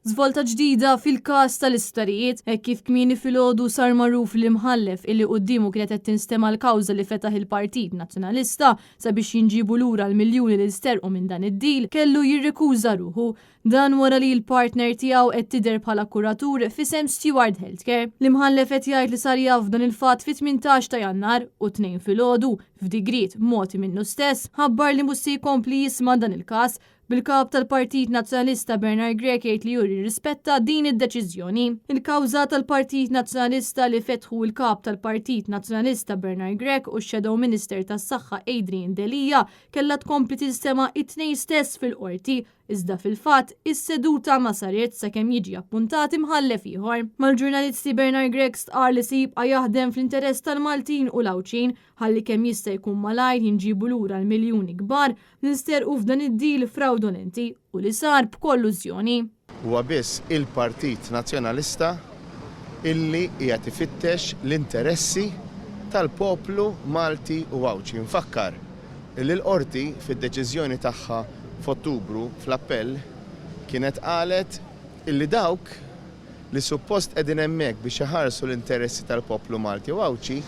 Zvolta ġdida fil-każ tal-isptarijiet, hekk kif kmieni filgħodu sar magħruf l-imħallef illi qudiemu kienet qed tinstema' l-kawża li fetaħ il-Partit Nazzjonalista sabiex jinġibu lura l-miljuni li sterqu minn dan id-deal, kellu jirrikuża ruħu. Dan wara li l-partner tiegħu qed tidher bħala kuratur f'isem Steward Healthcare. L-imħallef qed jgħid li sar jaf dan il-fatt fit-18 ta' Jannar u 2 filgħodu f'digriet moti minnu stess ħabbar li mhux se jkompli jisma' dan il-każ bil-kap tal-Partit Nazzjonalista Bernard Grech jgħid li juri rispetta din id-deċiżjoni. Il-kawża tal-Partit Nazzjonalista li fetħu il-kap tal-Partit Nazzjonalista Bernard Grech u x-Shadow Minister tas-Saħħa Adrian Delija kellha tkompli tinstema' it-tnejn stess fil-qorti. Iżda fil-fatt, is-seduta ma saret sakemm jiġi appuntat imħallef ieħor. Mal-ġurnalisti Bernard Grech stqar li se jibqa' jaħdem fl-interess tal-Maltin u l-Awċin ħalli kemm jista' jkun malajr jinġibu lura l-miljuni kbar li nsterqu f'dan id-deal fraudolenti u li sar b'kollużjoni. Huwa biss il-Partit Nazzjonalista illi qiegħed ifittex l-interessi tal-poplu Malti u Awċi. Nfakkar illi l-qorti fid-deċiżjoni tagħha f'Ottubru fl-appell kienet qalet illi dawk li suppost qegħdin hemmhekk biex iħarsu l-interessi tal-poplu Malti u Awċi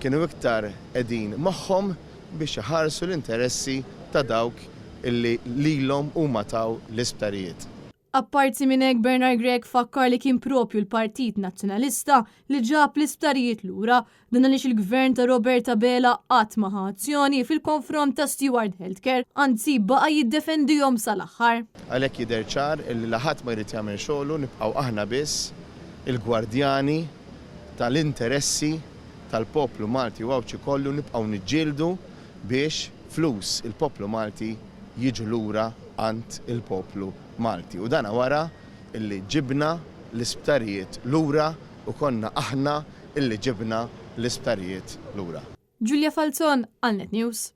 kienu iktar qegħdin magħhom biex iħarsu l-interessi ta' dawk illi lilhom huma taw l-isptarijiet. Apparti minn hekk Bernard Grech fakkar li kien propju l-Partit Nazzjonalista li ġab l-isptarijiet lura dan għaliex il-gvern ta' Roberta Bela qatt ma ħa azzjoni fil-konfront ta' Steward Healthcare, anzi baqa' jiddefendihom sal-aħħar. Għalhekk jidher ċar illi ħadd ma jrid jagħmel xogħlu nibqgħu aħna biss il-gwardjani tal-interessi tal-poplu Malti u Awċi kollu nibqgħu niġġieldu biex flus il-poplu Malti jiġu lura għand il-poplu Malti. U dana wara illi ġibna l-isptarijiet lura u konna aħna illi ġibna l-isptarijiet lura. Giulia Falzon, Alnet News.